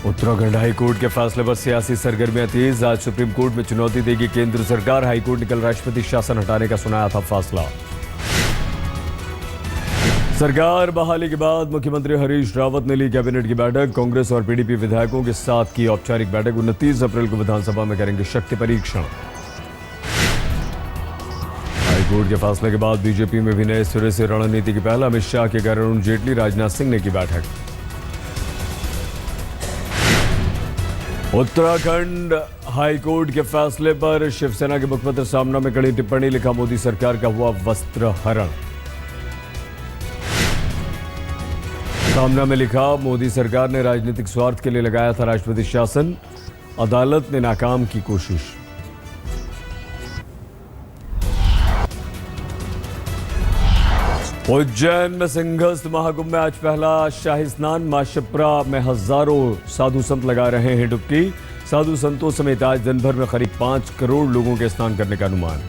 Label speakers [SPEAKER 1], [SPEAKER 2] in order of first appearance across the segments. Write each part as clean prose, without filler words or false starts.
[SPEAKER 1] Uttarakhand high court के फैसले पर सियासी सरगर्मियां तेज। आज सुप्रीम कोर्ट में चुनौती देगी केंद्र सरकार। हाईकोर्ट ने कल राष्ट्रपति शासन हटाने का सुनाया था फैसला। सरकार बहाली के बाद मुख्यमंत्री हरीश रावत ने ली कैबिनेट की बैठक। कांग्रेस और पीडीपी विधायकों के साथ की औपचारिक बैठक। 29 अप्रैल को विधानसभा में करेंगे शक्ति परीक्षण। हाईकोर्ट के फैसले के बाद बीजेपी में भी नए सिरे से रणनीति की पहल। अमित शाह के घर अरुण जेटली, राजनाथ सिंह ने की बैठक। उत्तराखंड हाईकोर्ट के फैसले पर शिवसेना के मुखपत्र सामना में कड़ी टिप्पणी। लिखा, मोदी सरकार का हुआ वस्त्र हरण। सामना में लिखा, मोदी सरकार ने राजनीतिक स्वार्थ के लिए लगाया था राष्ट्रपति शासन, अदालत ने नाकाम की कोशिश। उज्जैन में सिंहस्थ महाकुंभ में आज पहला शाही स्नान। मां शिप्रा में हजारों साधु संत लगा रहे हैं डुबकी। साधु संतों समेत आज दिन भर में करीब 5 करोड़ लोगों के स्नान करने का अनुमान।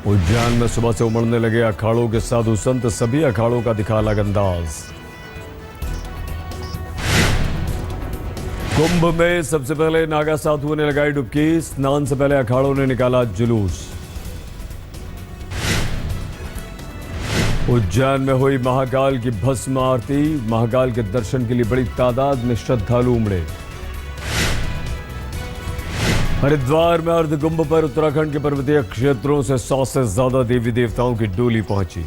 [SPEAKER 1] उज्जैन में सुबह से उमड़ने लगे अखाड़ों के साधु संत। सभी अखाड़ों का दिखा अलग अंदाज। कुंभ में सबसे पहले नागा साधुओं ने लगाई डुबकी। स्नान से पहले अखाड़ों ने निकाला जुलूस। उज्जैन में हुई महाकाल की भस्म आरती। महाकाल के दर्शन के लिए बड़ी तादाद में श्रद्धालु उमड़े। हरिद्वार में अर्धकुंभ पर उत्तराखंड के पर्वतीय क्षेत्रों से 100 से ज्यादा देवी देवताओं की डोली पहुंची।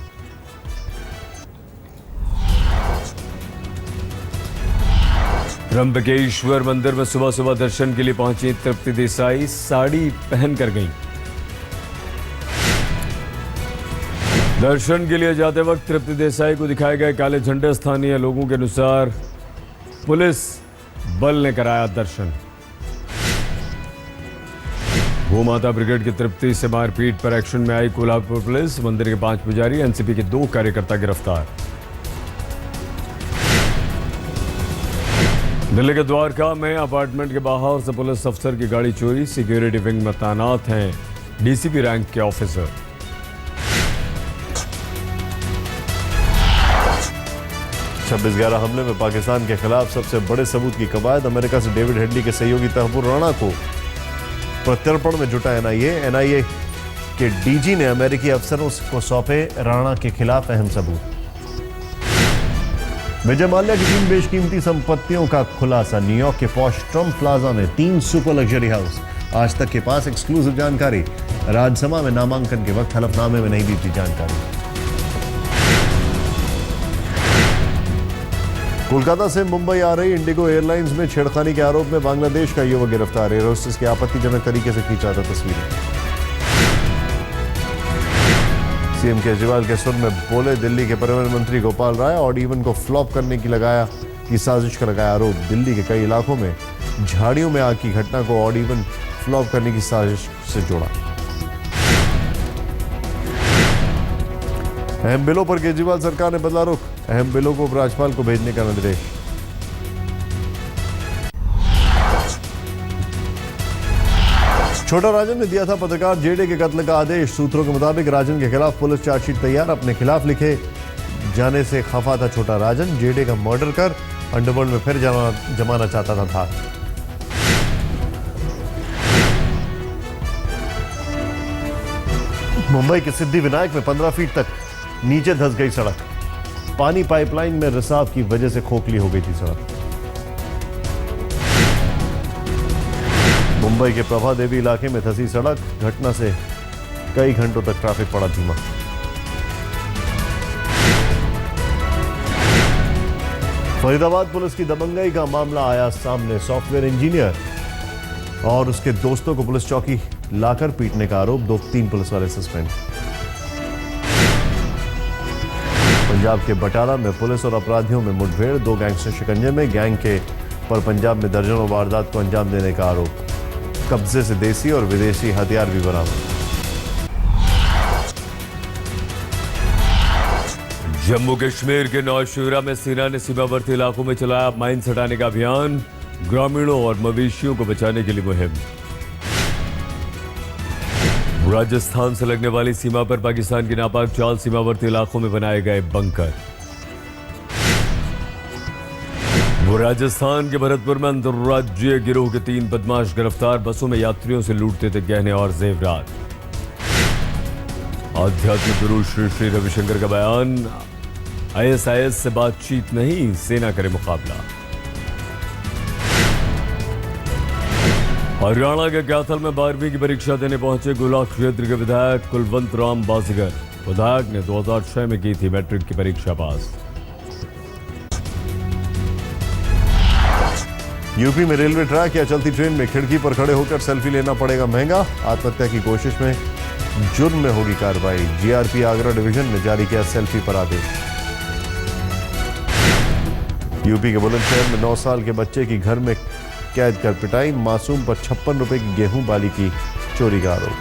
[SPEAKER 1] त्र्यंबकेश्वर मंदिर में सुबह सुबह दर्शन के लिए पहुंची तृप्ति देसाई। साड़ी पहनकर गईं। दर्शन के लिए जाते वक्त तृप्ति देसाई को दिखाए गए काले झंडे। स्थानीय लोगों के अनुसार पुलिस बल ने कराया दर्शन। गोमाता ब्रिगेड की तृप्ति से मारपीट पर एक्शन में आई कोल्हापुर पुलिस। मंदिर के 5 पुजारी, एनसीपी के 2 कार्यकर्ता गिरफ्तार। दिल्ली के द्वारका में अपार्टमेंट के बाहर से पुलिस अफसर की गाड़ी चोरी। सिक्योरिटी विंग में तैनात हैं डीसीपी रैंक के ऑफिसर।
[SPEAKER 2] 26/11 हमले में पाकिस्तान के खिलाफ सबसे बड़े सबूत की कवायद। अमेरिका से डेविड हेडली के सहयोगी तहव्वुर राणा को प्रत्यर्पण में जुटा एनआईए के डीजी ने अमेरिकी अफसरों को सौंपे राणा के खिलाफ अहम सबूत। विजय माल्या की 3 बेशकीमती संपत्तियों का खुलासा। न्यूयॉर्क के पॉश ट्रंप प्लाजा में 3 सुपर लग्जरी हाउस। आज तक के पास एक्सक्लूसिव जानकारी। राज्यसभा में नामांकन के वक्त हलफनामे में नहीं दी थी जानकारी। कोलकाता से मुंबई आ रही इंडिगो एयरलाइंस में छेड़खानी के आरोप में बांग्लादेश का युवक गिरफ्तार। एयर होस्टेस की आपत्तिजनक तरीके से खींचा था तस्वीरें। सीएम केजरीवाल के सुर में बोले दिल्ली के परिवहन मंत्री गोपाल राय। ऑड इवन को फ्लॉप करने की साजिश का लगाया आरोप। दिल्ली के कई इलाकों में झाड़ियों में आग की घटना को ऑड इवन फ्लॉप करने की साजिश से जोड़ा। अहम बिलों पर केजरीवाल सरकार ने बदला रुख। अहम बिलों को उपराज्यपाल को भेजने का निर्देश। छोटा राजन ने दिया था पत्रकार जेडे के कत्ल का आदेश। सूत्रों के मुताबिक राजन के खिलाफ पुलिस चार्जशीट तैयार। अपने खिलाफ लिखे जाने से खफा था छोटा राजन। जेडे का मर्डर कर अंडरवर्ल्ड में फिर जमाना चाहता था। मुंबई के सिद्धि विनायक में 15 फीट तक नीचे धंस गई सड़क। पानी पाइपलाइन में रिसाव की वजह से खोखली हो गई थी सड़क। मुंबई के प्रभा देवी इलाके में धंसी सड़क। घटना से कई घंटों तक ट्रैफिक पड़ा धीमा। फरीदाबाद पुलिस की दबंगई का मामला आया सामने। सॉफ्टवेयर इंजीनियर और उसके दोस्तों को पुलिस चौकी लाकर पीटने का आरोप। 2-3 पुलिस वाले सस्पेंड। पंजाब के बटाला में पुलिस और अपराधियों में मुठभेड़। 2 गैंगस्टर शिकंजे में। गैंग के पर पंजाब में दर्जनों वारदात को अंजाम देने का आरोप। कब्जे से देसी और विदेशी हथियार भी बरामद।
[SPEAKER 1] जम्मू कश्मीर के नौशेरा में सेना ने सीमावर्ती इलाकों में चलाया माइंस हटाने का अभियान। ग्रामीणों और मवेशियों को बचाने के लिए मुहिम। राजस्थान से लगने वाली सीमा पर पाकिस्तान की नापाक चाल। सीमावर्ती इलाकों में बनाए गए बंकर। वो राजस्थान के भरतपुर में अंतर्राज्यीय गिरोह के 3 बदमाश गिरफ्तार, बसों में यात्रियों से लूटते थे गहने और जेवरात। आध्यात्मिक गुरु श्री श्री रविशंकर का बयान, आईएसआईएस से बातचीत नहीं, सेना करे मुकाबला। हरियाणा के कैथल में 12वीं की परीक्षा देने पहुंचे गोला क्षेत्र के विधायक कुलवंत राम बाजीगर। विधायक ने 2006 में की थी मैट्रिक की परीक्षा पास।
[SPEAKER 2] यूपी में रेलवे ट्रैक या चलती ट्रेन में खिड़की पर खड़े होकर सेल्फी लेना पड़ेगा महंगा, आत्महत्या की कोशिश में जुर्म में होगी कार्रवाई। जीआरपी आगरा डिवीजन ने जारी किया सेल्फी पर आदेश। यूपी के बुलंदशहर में 9 साल के बच्चे की घर में कैद कर पिटाई, मासूम पर 56 रुपए की गेहूं बाली की चोरी का आरोप।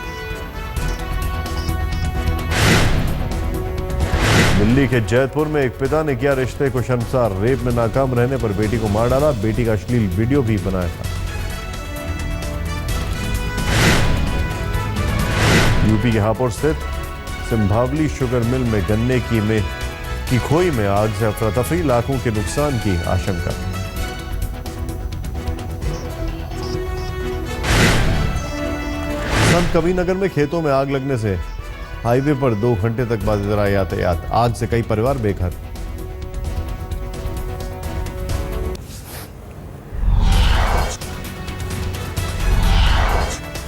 [SPEAKER 2] दिल्ली के जैतपुर में एक पिता ने किया रिश्ते को शर्मसार, रेप में नाकाम रहने पर बेटी को मार डाला, बेटी का अश्लील वीडियो भी बनाया था। यूपी के हापुड़ स्थित सिंभावली शुगर मिल में गन्ने की खोई में आग से अफरा तफरी, लाखों के नुकसान की आशंका। संत कबीरनगर में खेतों में आग लगने से हाईवे पर 2 घंटे तक बाधित रहा यातायात, आग से कई परिवार बेघर।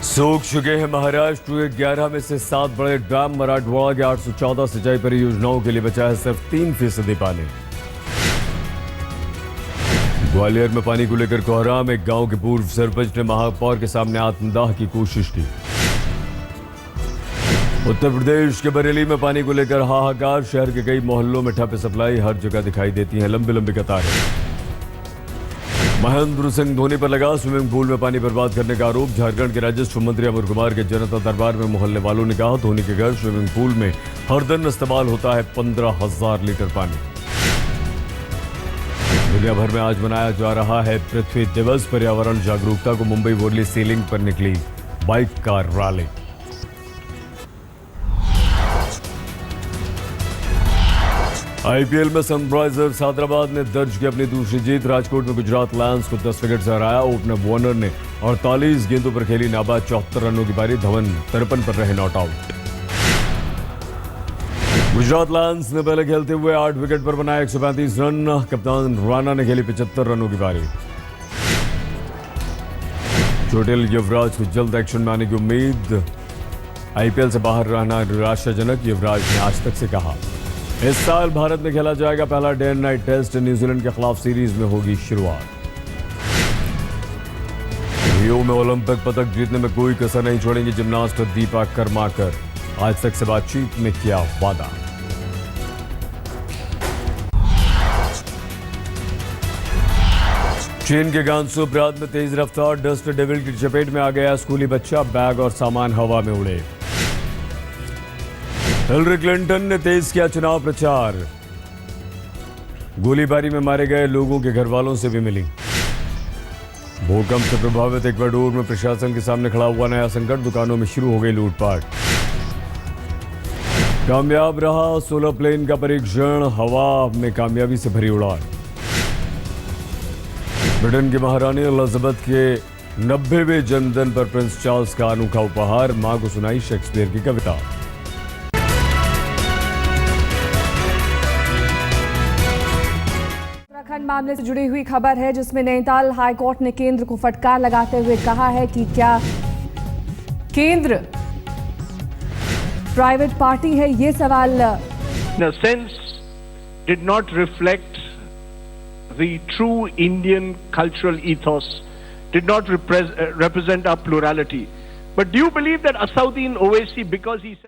[SPEAKER 1] सूख चुके हैं महाराष्ट्र के 11 में से 7 बड़े डैम। मराठवाड़ा के 814 सिंचाई परियोजनाओं के लिए बचा है सिर्फ 3% पानी। ग्वालियर में पानी को लेकर कोहराम, एक गांव के पूर्व सरपंच ने महापौर के सामने आत्मदाह की कोशिश की। उत्तर प्रदेश के बरेली में पानी को लेकर हाहाकार, शहर के कई मोहल्लों में ठप सप्लाई, हर जगह दिखाई देती हैं लंबी लंबी कतारें। महेंद्र सिंह धोनी पर लगा स्विमिंग पूल में पानी बर्बाद करने का आरोप। झारखंड के राजस्व मंत्री अमर कुमार के जनता दरबार में मोहल्ले वालों ने कहा, धोनी के घर स्विमिंग पूल में हर दिन इस्तेमाल होता है 15,000 लीटर पानी। दुनिया भर में आज मनाया जा रहा है पृथ्वी दिवस। पर्यावरण जागरूकता को मुंबई वर्ली सीलिंग पर निकली बाइक का रैली। आईपीएल में सनराइजर्स हैदराबाद ने दर्ज की अपनी दूसरी जीत। राजकोट में गुजरात लायंस को 10 विकेट से हराया। ओपनर वार्नर ने 48 गेंदों पर खेली नाबाद 74 रनों की पारी। धवन 53 पर रहे नॉट आउट। गुजरात लायंस ने पहले खेलते हुए 8 विकेट पर बनाए 135 रन। कप्तान राणा ने खेली 75 रनों की पारी। चोटिल युवराज को जल्द एक्शन में आने की उम्मीद। आईपीएल से बाहर रहना निराशाजनक, युवराज ने आज तक से कहा। इस साल भारत में खेला जाएगा पहला day and night test. New Zealand के खिलाफ सीरीज में होगी शुरुआत। रियो में ओलंपिक पदक जीतने में कोई कसर नहीं छोड़ेंगी जिम्नास्ट दीपा कर्माकर। आज तक से बातचीत में किया वादा। चीन के गांसू प्रांत में तेज रफ्तार डस्ट डेविल की चपेट में आ गया स्कूली बच्चा। बैग और सामान हवा में उड़े। हिलरी क्लिंटन ने तेज किया चुनाव प्रचार। गोलीबारी में मारे गए लोगों के घर वालों से भी मिली। भूकंप से प्रभावित इक्वाडोर में प्रशासन के सामने खड़ा हुआ नया संकट। दुकानों में शुरू हो गई लूटपाट। कामयाब रहा सोलर प्लेन का परीक्षण, हवा में कामयाबी से भरी उड़ान। ब्रिटेन की महारानी एलिजाबेथ के 90वें जन्मदिन पर प्रिंस चार्ल्स का अनोखा उपहार। मां को सुनाई शेक्सपियर की कविता।
[SPEAKER 3] उत्तराखंड मामले से जुड़ी हुई खबर है जिसमें नैनीताल हाईकोर्ट ने केंद्र को फटकार लगाते हुए कहा है कि क्या केंद्र प्राइवेट पार्टी है, ये सवाल
[SPEAKER 4] in a sense did not reflect the true Indian cultural ethos, did not represent our plurality. But do you believe that Asauddin Owaisi, because he said